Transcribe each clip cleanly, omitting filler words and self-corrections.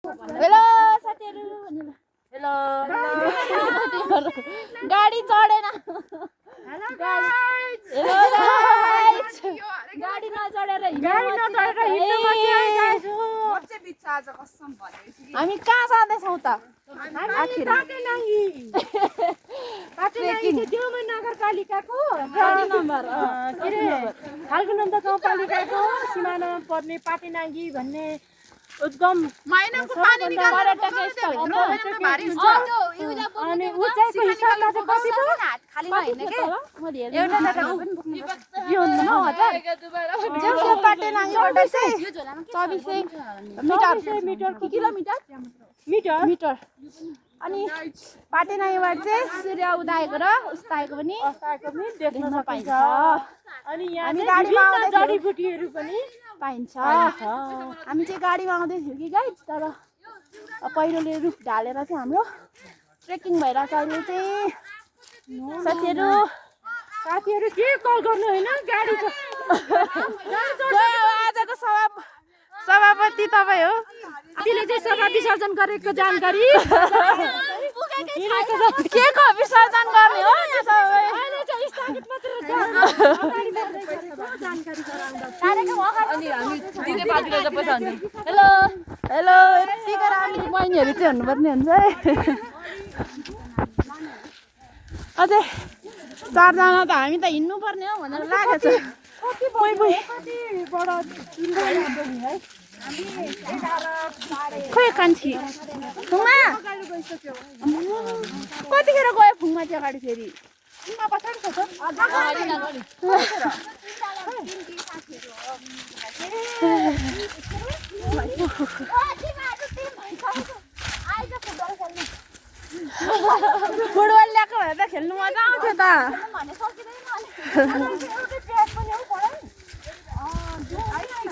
Hello साथीहरु hello गाडी चढेन hello guys गाडी नचढेर हिँड्नु हामी कहाँ जाँदैछौँ त हामी पाटेनाङ्गी चाहिँ देउमा नगरपालिकाको गाडी नम्बर के रे फाल्गुनन्द गाउँपालिकाको सिमानामा पर्ने पाटेनाङ्गी भन्ने उद्गम महिनाको पानी निकालेर पर्यटक स्थल हो भारी हुन्छ अनि उचाइको हिसाबमा चाहिँ कति त खाली नहिँड्ने के एउटा जग्गा पनि बोक्नु यो 9000 देउसे पाटेनाङ्गीबाट चाहिँ 2400 मिटर किलोमिटर मिटर अनि पाटेनाङ्गीबाट चाहिँ सूर्य उदाएको र अस्ताएको पनि देख्न पाइन्छ अनि यहाँ हामी चाहिँ गाडीमा विभिन्न जडीबुटीहरू पनि पाइन्छ हामी चाहिँ गाडीमा आउँदै थियौँ कि गाइस तर पहिरोले रुख ढालेर चाहिँ हाम्रो ट्रेकिङ भइरहेछ अहिले चाहिँ साथीहरू के कल गर्नु होइन गाडी छ आजको सभापति तपाईँ हो तिले चाहिँ सभा विसर्जन गरेको जानकारी के को विसर्जन गर्ने हो त्यो सबै हेलो हेलो यतिकै राम्रो बहिनीहरू चाहिँ हुनुपर्ने हुन्छ है अझै 4 जना त हामी त हिँड्नु पर्ने हो भनेर लागेको छ खोइ कान्छी फुङमा कतिखेर गयो फुङमा त्यो गाडी फेरि फुटबल ल्याएको भएर त खेल्नु मजा आउँथ्यो त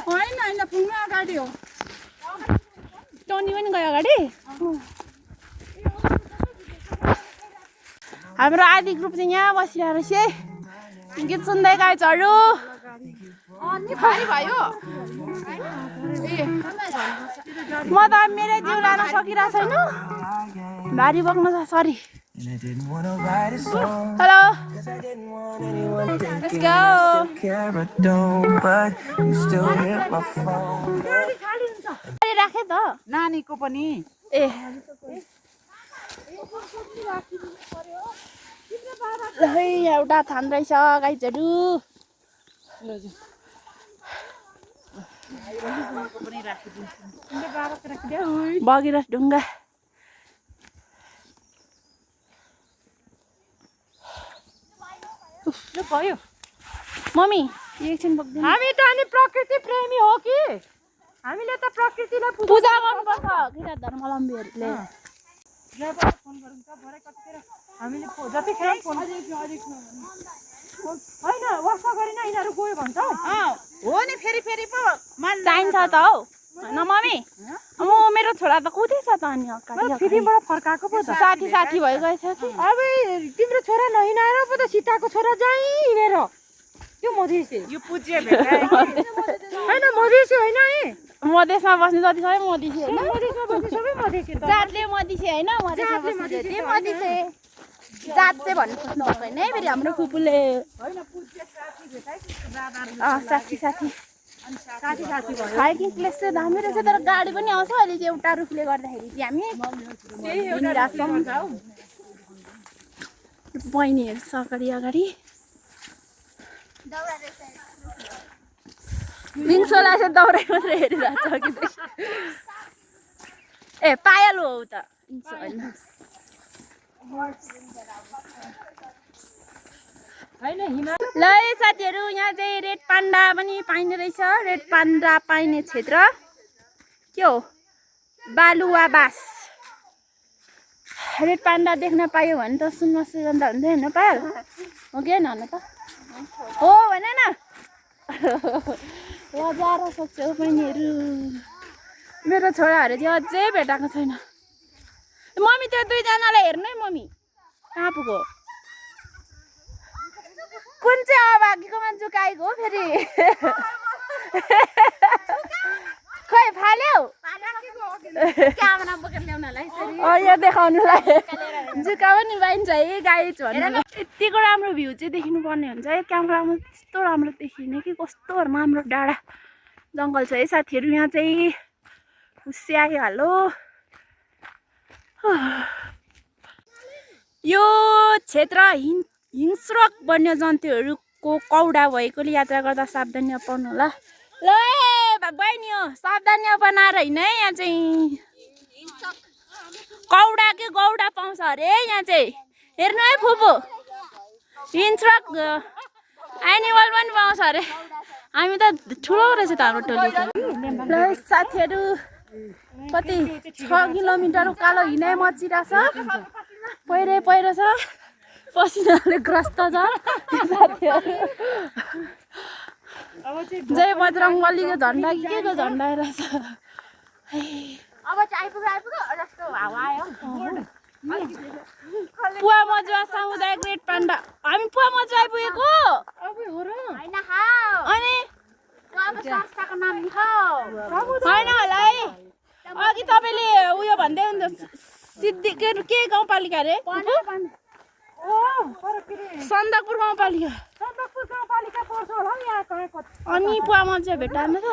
होइन फुङमा अगाडि हो टोनी पनि गयो अगाडि हाम्रो आदि ग्रुप चाहिँ यहाँ बसिरहेको रहेछ गीत सुन्दै गाइजहरू म त मेरो जिउ लान सकिरहेको छैन भारी बोक्नु छ सरी हेलो लेट्स गो राखे त नानीको पनि ए ल है एउटा थान रहेछ गाइजहरू बगिरस ढुङ्गा भयो मम्मी एकछिन बोक्दैन हामी त अनि प्रकृति प्रेमी हो कि हामीले त प्रकृतिलाई पूजा गर्नुपर्छ किरा धर्मावलम्बीहरूले हामीले जतिखेर होइन वर्षा गरेन यिनीहरू गयो भन्छ हो नि फेरि पो चाहिन्छ त हौ होइन मम्मी म मेरो छोरा त कुदेछ त अनि फिल्मबाट फर्काएको पो त साथी भइगएछ कि अब तिम्रो छोरा नहिँडाएर पो त सीताको छोरा जाइ हिँडेर त्यो मधेसी यो पूज्य भेटा होइन मधेसी होइन है मधेसमा बस्ने जति सबै मधेसी होइन मधेसमा बस्ने सबै मधेसी त जातले मधेसी होइन मधेसमा बस्ने जति मधेसी जात चाहिँ भन्नु खोज्नु होइन है फेरि हाम्रो फुपूले साथी हाइकिङ प्लेस चाहिँ दामी रहेछ तर गाडी पनि आउँछ अहिले चाहिँ एउटा रुखले गर्दाखेरि चाहिँ हामी बहिनीहरू छ अगाडि लिङ्सोलाई चाहिँ दौडै मात्रै हेरिरहेको छ कि ए पायल हो त होइन ल साथीहरू यहाँ चाहिँ रेड पान्डा पनि पाइने रहेछ रेड पान्डा पाइने क्षेत्र के हो बालुवाबास रेड पान्डा देख्न पायो भने त सुनमा सुगन्ध हुन्थ्यो होइन पायल हो कि होइन त हो भन न बजार सक्छौ बहिनीहरू मेरो छोराहरू चाहिँ अझै भेटाएको छैन मम्मी त्यो 2 जनालाई हेर्नु है मम्मी कहाँ पुग्यो कुन चाहिँ अभागीको मान्छे गाईको हो फेरि खोइ फाल्यौ क्यामेरा बोकेर ल्याउनलाई यहाँ देखाउनुलाई जुका पनि पाइन्छ है गाइज भन्नु यतिको राम्रो भ्यू चाहिँ देखिनु पर्ने हुन्छ है क्यामेरामा त्यस्तो राम्रो देखिने कि कस्तो राम्रो डाँडा जङ्गल छ है साथीहरू यहाँ चाहिँ खुसी आइहाल्यो यो क्षेत्र हिंस्रक वन्यजन्तुहरूको कौडा भएकोले यात्रा गर्दा सावधानी अपाउनु होला ल बहिनी हो सावधानी अपनाएर होइन है यहाँ चाहिँ कौडा के गौडा पाउँछ अरे यहाँ चाहिँ हेर्नु है फुपू हिंस्रक एनिमल पनि पाउँछ अरे हामी त ठुलो रहेछ त हाम्रो टोली ल साथीहरू कति 6 किलोमिटर उकालो हिँडाइ मचिरहेछ पहिरो छ पसिनाले ग्रस्त छ साथीहरू जय बजरङ्गबलीको झन्डा के को झन्डा रहेछ अब चाहिँ आइपुग्यो जस्तो हावा आयो पुवा मजुवा सामुदायिक रेड पाण्डा हामी पुवा मजुवा आइपुगेको होइन खाऊ अनि अब संस्थाको नाम लेखौ होइन होला है अघि तपाईँले उयो भन्दै हुनुहुन्थ्यो सिद्धि के गाउँपालिका रे सन्दकपुर गाउँपालिका अनि पुवा मजुवा भेट्टाएन त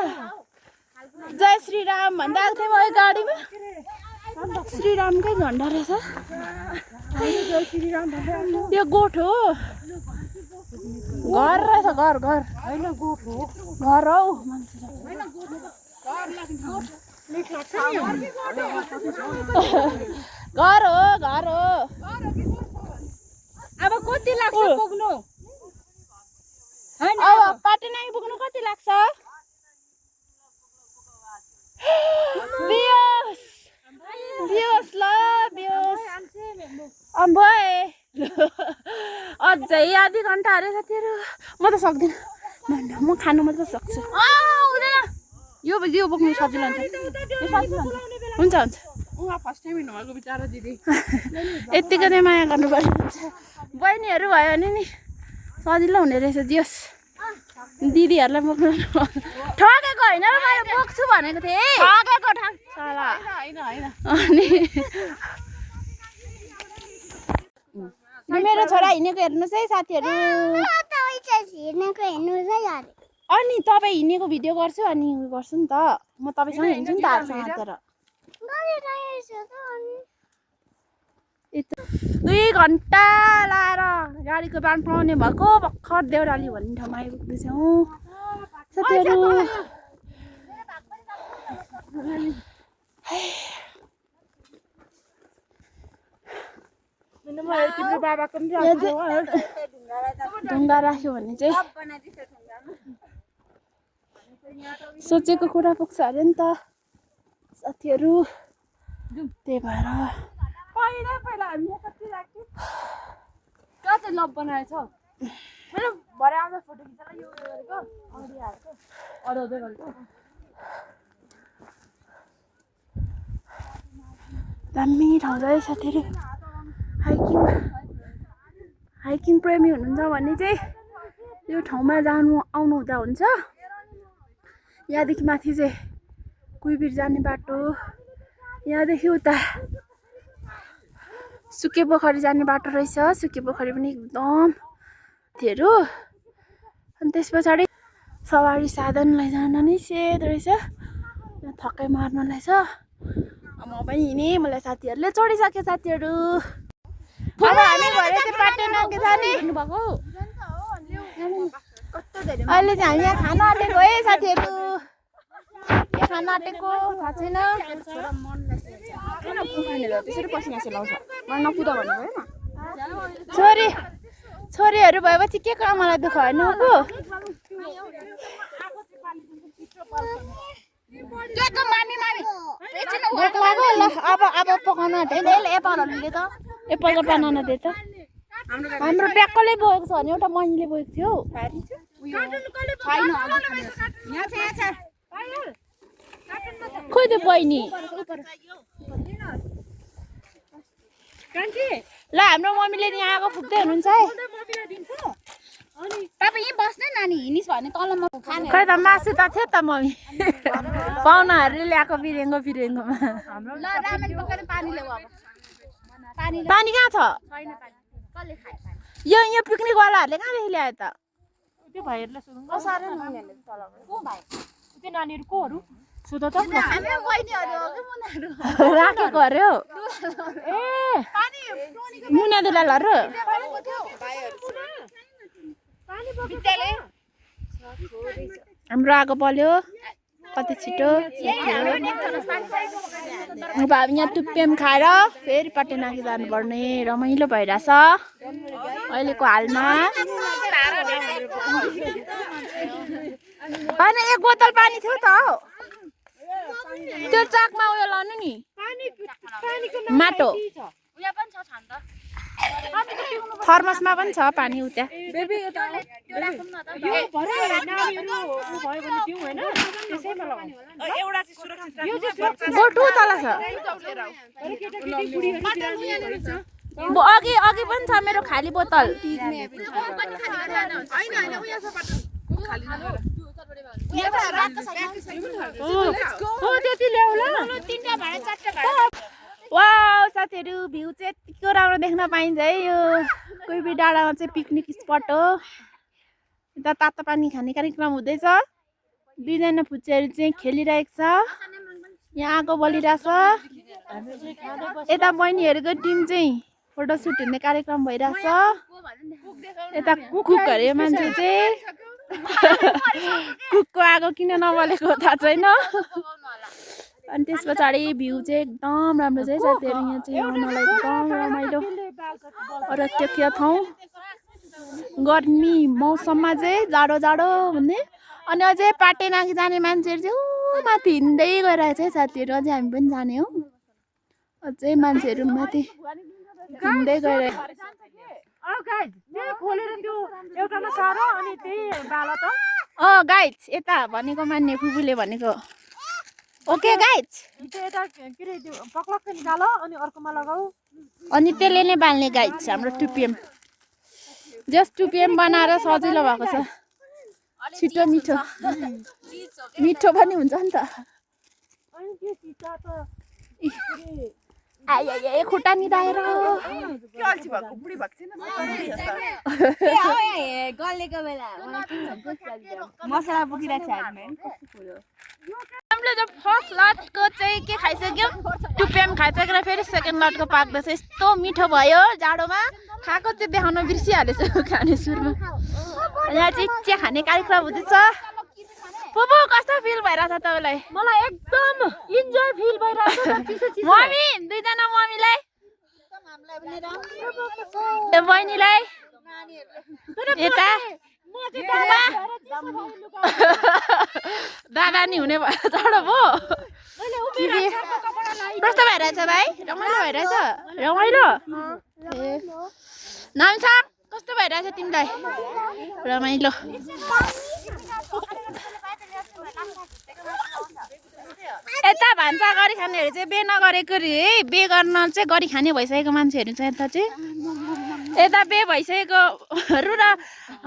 जय श्रीराम भन्दै आएको थियौँ है गाडीमा श्रीरामकै झन्डा रहेछ यो गोठ हो घर रहेछ घर घर हौ घर हो अब कति लाग्छ पुग्नु अब पाटन आइपुग्नु कति लाग्छ बियोस ल बियोस अम्बोए अझै आधी घन्टा अरे साथीहरू म त सक्दिनँ म खानु मात्र सक्छु यो बोक्नु सजिलो हुन्छ फर्स्ट टाइम हिँड्नुभएको बिचारा दिदी यत्तिको चाहिँ माया गर्नुपर्ने हुन्छ बहिनीहरू भयो भने नि सजिलो हुने रहेछ जियोस् दिदीहरूलाई बोक्नु ठगेको होइन र मैले बोक्छु भनेको थिएँ ठगेको ठाउँ साला होइन अनि मेरो छोरा हिँडेको हेर्नुहोस् है साथीहरू अनि तपाईँ हिँडेको भिडियो गर्छु अनि उयो गर्छु नि त म तपाईँसँग हिँड्छु नि त हातसँग हातेर 2 घन्टा लाएर गाडीको बाङ पाउने भएको भर्खर देउराली भन्ने ठाउँमा आइपुग्दैछौँ साथीहरू ढुङ्गा राख्यो भने चाहिँ सोचेको कुरा पुग्छ अरे नि त साथीहरू त्यही भएर पहिला हामीले कति राख्यो कति लभ बनाएछ मैले भरे आउँदा फोटो खिचेर यो गरेको अगाडि हालेको अडाउँदै गरेको दामी ठाउँ है साथीहरू हाइकिङ प्रेमी हुनुहुन्छ भने चाहिँ यो ठाउँमा आउनु हुँदा हुन्छ यहाँदेखि माथि चाहिँ कुइबिर जाने बाटो यहाँदेखि उता सुके पोखरी जाने बाटो रहेछ सुके पोखरी पनि एकदम थियो अनि त्यस पछाडि सवारी साधनलाई जान नै सेध रहेछ यहाँ थकाइ मार्नलाई छ म पनि हिँडेँ मलाई साथीहरूले चढिसक्यो साथीहरू अब हामी भरे चाहिँ पाटन के जाने अहिले चाहिँ हामी यहाँ खान आँटेको है साथीहरू के खान आँटेको थाहा छैन त्यसरी पसिना सेलाउँछ मलाई नकुदा भनेको होइन छोरीहरू भएपछि के आमालाई दुःख होइन अब पकाउन एप्पल र बनाना दे त हाम्रो ब्यागकोले बोकेको छ भने एउटा बहिनीले बोकेको थियो खोइ त्यो बहिनी ल हाम्रो मम्मीले यहाँ आगो फुक्दै हुनुहुन्छ है तपाईँ यहीँ बस्ने नानी हिँडिस् भने तलमा खाने खै त मासु त थियो त मम्मी पाहुनाहरूले ल्याएको बिरेङ्गोमा ल रामेन पकाएर पानी ल्याऊ अब पानी कहाँ छ छैन पानी कसले खाए पानी यो पिकनिकवालाहरूले कहाँदेखि ल्यायो त त्यो भाइहरूलाई सोधौँ को भाइ त्यो नानीहरू कोहरू सोध त हामी बहिनीहरू हो कि मुनाहरू राखेको अरे हौ ए पानी मुना दुलालहरू परेको थियो विद्यालय हाम्रो आगो बल्यो कति छिटो अब हामी यहाँ टुप्पेम खाएर फेरि पटेनाकी जानुपर्ने रमाइलो भइरहेछ अहिलेको हालमा होइन एक बोतल पानी थियो त हौ त्यो चाकमा उयो लानु नि माटो उयो पनि छ छान त थर्मसमा पनि छ पानी उता बेबी त्यो राखौँ न त यो भरे नानीहरू उ भयो भने दिउँ हैन त्यसैमा लगाउँ एउटा चाहिँ सुरक्षित यो चाहिँ गोठु तल छ अघि पनि छ मेरो खाली बोतल त्यति ल्याउ ल वाउ साथीहरू भ्यू चाहिँ यतिको राम्रो देख्न पाइन्छ है यो कोही डाँडामा चाहिँ पिकनिक स्पट हो यता तातो पानी खाने कार्यक्रम हुँदैछ दुईजना फुच्चेहरू चाहिँ खेलिरहेको छ यहाँ आगो बलिरहेछ यता बहिनीहरूको टिम चाहिँ फोटोसुट हुने कार्यक्रम भइरहेछ यता कुक अरे मान्छे चाहिँ कुकको आगो किन नबलेको थाहा छैन अनि त्यस पछाडि भ्यू चाहिँ एकदम राम्रो छ है साथीहरू यहाँ चाहिँ आउनलाई एकदम रमाइलो पर्यटकीय ठाउँ गर्मी मौसममा चाहिँ जाडो जाडो भन्ने अनि अझै पाटेनाकी जाने मान्छेहरू चाहिँ ऊ माथि हिँड्दै गइरहेछ है साथीहरू अझै हामी पनि जाने हो अझै मान्छेहरू माथि हिँड्दै गइरहेको गाइड्स यता भनेको मान्ने फुपूले भनेको ओके गाइड्स पक्लक्क निकालो अनि अर्कोमा लगाऊ अनि त्यसले नै बाल्ने गाइड्स हाम्रो टुपिएम जस्ट टुपिएम बनाएर सजिलो भएको छ छिटो मिठो मिठो पनि हुन्छ नि त आए खुट्टा निदाएर गलेको बेला मसला बोकिरहेको छ हामीले जब फर्स्ट लटको चाहिँ के खाइसक्यौँ टुप्याम खाइसकेर फेरि सेकेन्ड लटको पाक्दैछ यस्तो मिठो भयो जाडोमा खाएको चाहिँ देखाउन बिर्सिहालेछ खाने सुरुमा यहाँ चाहिँ चिया खाने कार्यक्रम हुँदैछ फुपू कस्तो फिल भइरहेछ तपाईँलाई मलाई एकदम इन्जोय फिल भइरहेछ मम्मी दुईजना मम्मीलाई बहिनीलाई यता दादा नि हुने भएर जाडो भयो कस्तो भइरहेछ भाइ रमाइलो भइरहेछ रमाइलो ए नामसाङ कस्तो भइरहेछ तिमीलाई रमाइलो यता भान्सा गरी खानेहरू चाहिँ बे नगरेको रे है बे गर्न चाहिँ गरी खाने भइसकेको मान्छेहरू चाहिँ यता चाहिँ यता बे भइसकेकोहरू र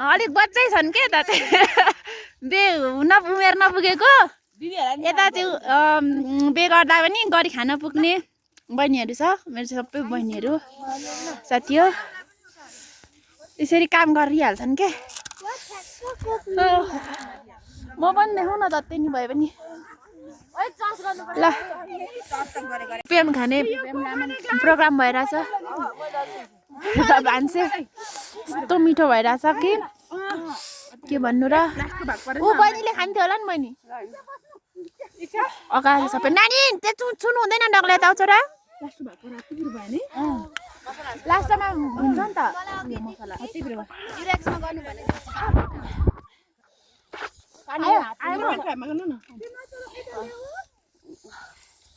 अलिक बच्चै छन् क्या यता चाहिँ बे हुन उमेर नपुगेको यता चाहिँ बे गर्दा पनि गरी खान पुग्ने बहिनीहरू छ मेरो चाहिँ सबै बहिनीहरू साथी हो यसरी काम गरिहाल्छन् क्या म पनि देखाउँ न जति नि भयो पनि ल पेम खाने प्रोग्राम भइरहेछ भान्से यस्तो मिठो भइरहेछ कि के भन्नु र ऊ बहिनीले खान्थ्यो होला नि बहिनी अगाडि सबै नानी त्यो छुनु हुँदैन डग्ला त छोरा लास्टमा हुन्छ नि त मसला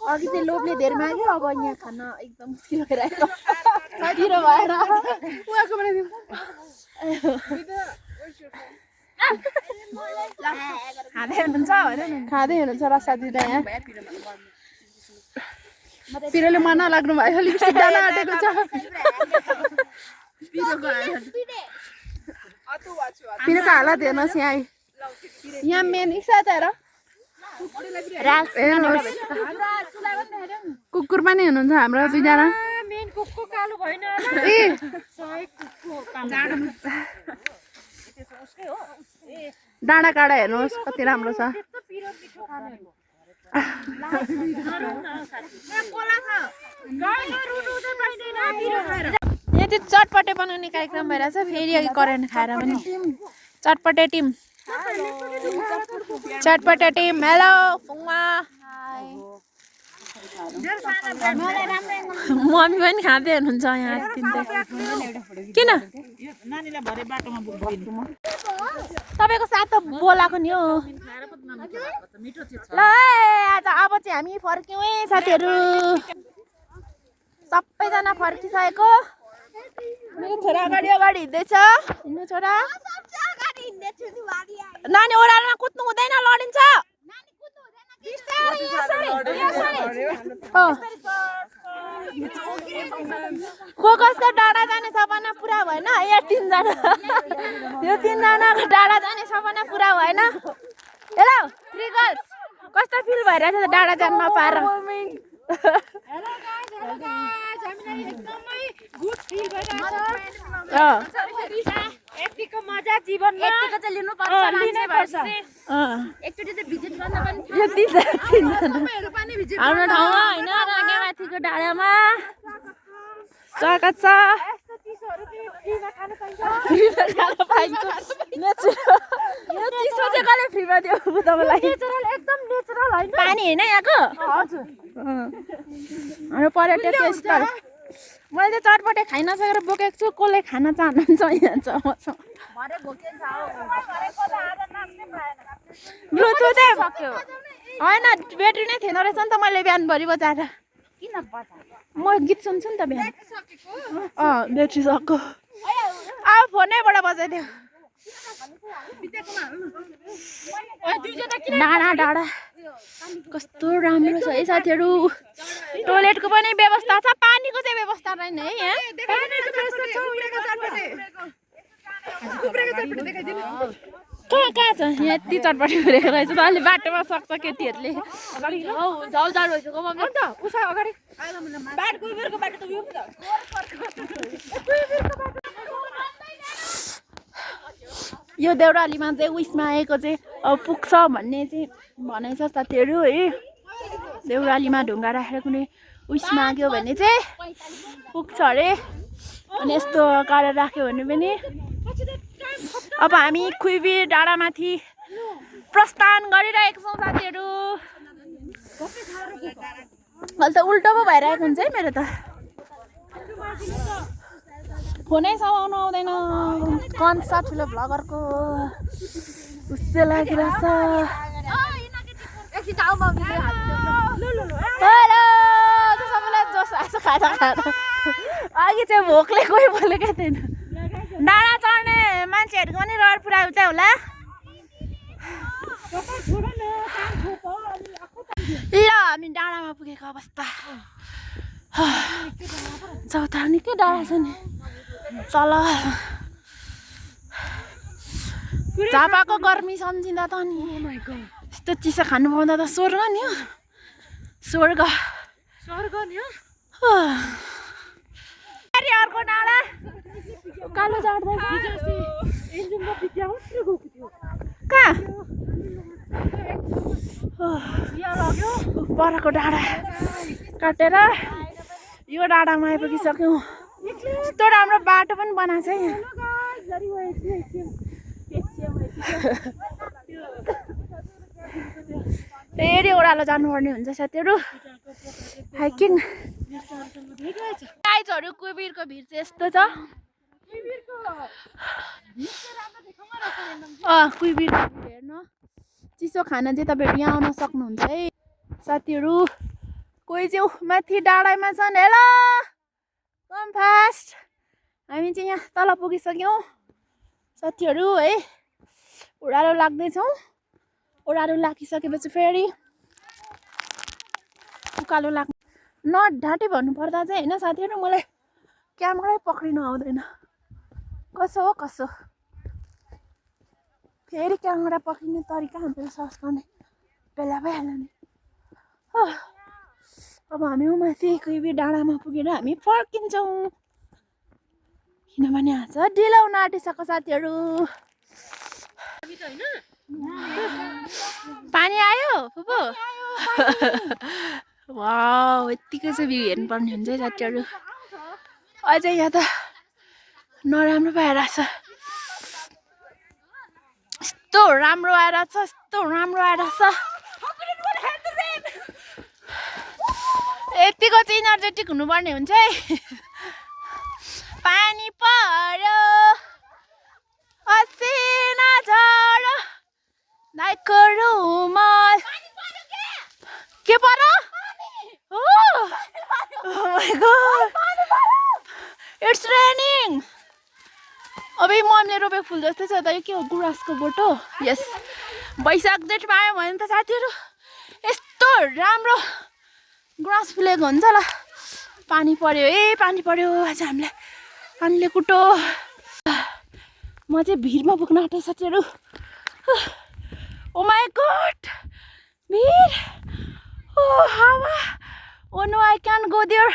अघि चाहिँ लोभले धेर माग्यो अब यहाँ खान एकदम मुस्किल भइरहेको ढिलो भएर खाँदै हुनुहुन्छ खाँदै हुनुहुन्छ र साथीले यहाँ पिरोले मन नलाग्नु भयो लिपस्टिक डाला आँटेको छ मेरो हालत हेर्नुहोस् यहाँ मेन इच्छा त हेर कुकुर पनि हुनुहुन्छ हाम्रो दुईजना डाँडा काँडा हेर्नुहोस् कति राम्रो छ यहाँ चाहिँ चटपटे बनाउने कार्यक्रम भइरहेछ फेरि अघि करेन्ट खाएर पनि चटपटे टिम हेलो फुङमा मम्मी पनि खाँदै हुनुहुन्छ यहाँ किन तपाईँको साथ त बोलाएको नि हो ल आज अब चाहिँ हामी फर्क्यौँ है साथीहरू सबैजना फर्किसकेको मेरो छोरा अगाडि हिँड्दैछ हिँड्नु छोरा नानी ओह्रालोमा कुद्नु हुँदैन लडिन्छ को कसको डाँडा जाने सपना पुरा भएन यो तिनजनाको डाँडा जाने सपना पुरा भएन हेलो थ्री गर्ल्स कस्तो फिल भइरहेछ त डाँडा जान नपाएर यतिको मजा जीवनमा यतिको चाहिँ लिनुपर्छ एकचोटि चाहिँ भिजिट गर्न पनि हाम्रो ठाउँमा होइन राङ्गामाथिको डाँडामा स्वागत छ यो चिसो चाहिँ कसले फ्रीमा दियो तपाईँलाई एकदम नेचुरल होइन पानी होइन यहाँको हजुर हाम्रो पर्यटक स्थल मैले चाहिँ चटपटे खाइ नसकेर बोकेको छु कसले खान चाहनुहुन्छ यहाँ छ मसँग ब्लुटुथै सक्यो होइन ब्याट्री नै थिएन रहेछ नि त मैले बिहानभरि बजाएर म गीत सुन्छु नि त बिहान ब्याट्री सक्यो अब फोनैबाट बजाइदियो डाँडा कस्तो राम्रो छ है साथीहरू टोइलेटको पनि व्यवस्था छ पानीको चाहिँ व्यवस्था छैन है यहाँ कहाँ छ यहाँ यति चटपटी गरेको रहेछ त अलि बाटोमा सक्छ केटीहरूले यो देउरालीमा चाहिँ उयसमा आएको चाहिँ पुग्छ भन्ने चाहिँ भनाइ छ साथीहरू है देउरालीमा ढुङ्गा राखेर कुनै उयसमा आग्यो भने चाहिँ पुग्छ अरे अनि यस्तो गरेर राख्यो भने पनि अब हामी खुइबीर डाँडामाथि प्रस्थान गरिरहेको छौँ साथीहरू अहिले त उल्टो पो भइरहेको हुन्छ है मेरो त फोनै समाउनु आउँदैन कन्छ ठुलो भ्लगरको खुसी लागिरहेछ अघि चाहिँ भोकले कोही बोलेकै थिएन डाँडा चढ्ने मान्छेहरूको पनि रहर पुऱ्याउ चाहिँ होला ल हामी डाँडामा पुगेको अवस्था चौतारा निकै डाँडा छ नि तल झापाको गर्मी सम्झिँदा त नि यस्तो चिसो खानु पाउँदा त स्वर्ग नि हो स्वर्ग नि हो अर्को डाँडा कालो चढ्दै कहाँ परको डाँडा काटेर यो डाँडामा आइपुगिसक्यौँ यस्तो राम्रो बाटो पनि बनाएको छ यहाँ फेरि ओह्रालो जानुपर्ने हुन्छ साथीहरू हाइकिङ गाइजहरू कुबीरको भिड चाहिँ यस्तो छ कुबीरको भिड हेर्नु चिसो खाना चाहिँ तपाईँहरू यहाँ आउन सक्नुहुन्छ है साथीहरू कोही चाहिँ माथि डाँडामा छन् हेलो कम फास्ट हामी चाहिँ यहाँ तल पुगिसक्यौँ साथीहरू है ओह्रालो लाग्दैछौँ ओह्रालो लागिसकेपछि फेरि उकालो लाग्नु नढाँटे भन्नुपर्दा चाहिँ होइन साथीहरू मलाई क्यामेरै पक्रिनु आउँदैन कसो हो कसो फेरि क्यामेरा पक्रिने तरिका हाम्रो सर्च गर्ने बेला भइहाल्यो नि। अब हामी माथि कोही डाँडामा पुगेर हामी फर्किन्छौँ किनभने आज ढिलो हुन आँटिसक्यो साथीहरू। पानी आयो फुपू? वाउ यत्तिकै चाहिँ भ्यू हेर्नुपर्ने हुन्छ है साथीहरू। अझै यहाँ त नराम्रो भइरहेछ। यस्तो राम्रो आइरहेछ यस्तो राम्रो आइरहेछ। यतिको चाहिँ इनर्जेटिक हुनुपर्ने हुन्छ है। पानी पर्यो असिना झर्यो दाइको रुमाल के पर्यो? Oh my god, it's raining. अबे मम्मीले रोपेको फुल जस्तै छ त यो के हो गुराँसको बोट हो? यस वैशाख जेठमा आयो भने त साथीहरू यस्तो राम्रो गुराँस फुलेको हुन्छ ल। पानी पर्यो पानी पर्यो आज हामीलाई पानीले कुटो। म चाहिँ भिरमा पुग्न आँटेँ साथीहरू। ओ माई गॉड भिर। Oh हावा। Oh no I can't go there.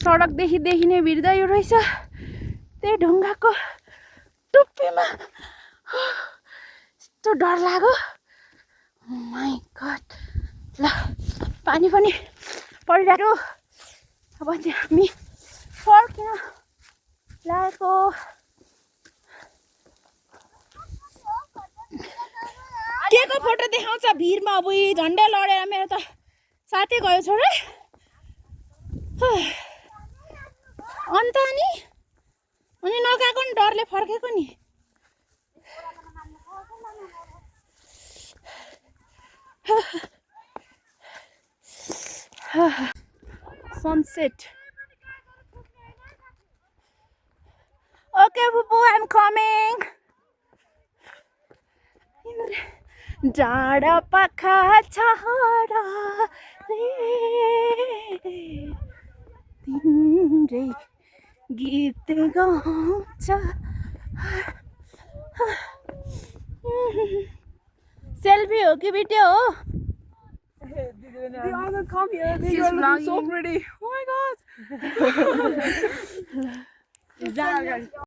सडकदेखि देखिने भिर्दा यो रहेछ त्यही ढुङ्गाको टुप्पीमा। यस्तो डर लाग्यो। My God. ल पानी पनि परिरहेको। अब चाहिँ हामी फर्किन लागेको। के को फोटो देखाउँछ भिरमा? अब झन्डा लडेर मेरो त साथी गयो छोडे। अन्त अनि नगएको नि डरले फर्केको नि। सनसेट। ओके बुबु आई एम कमिङ। डाँडा पाखा छाडा तिम्रै गीत गाउँछ। सेल्फी हो कि भिडियो हो? The other come here. They She's are looking so vlogging. pretty. Oh my god.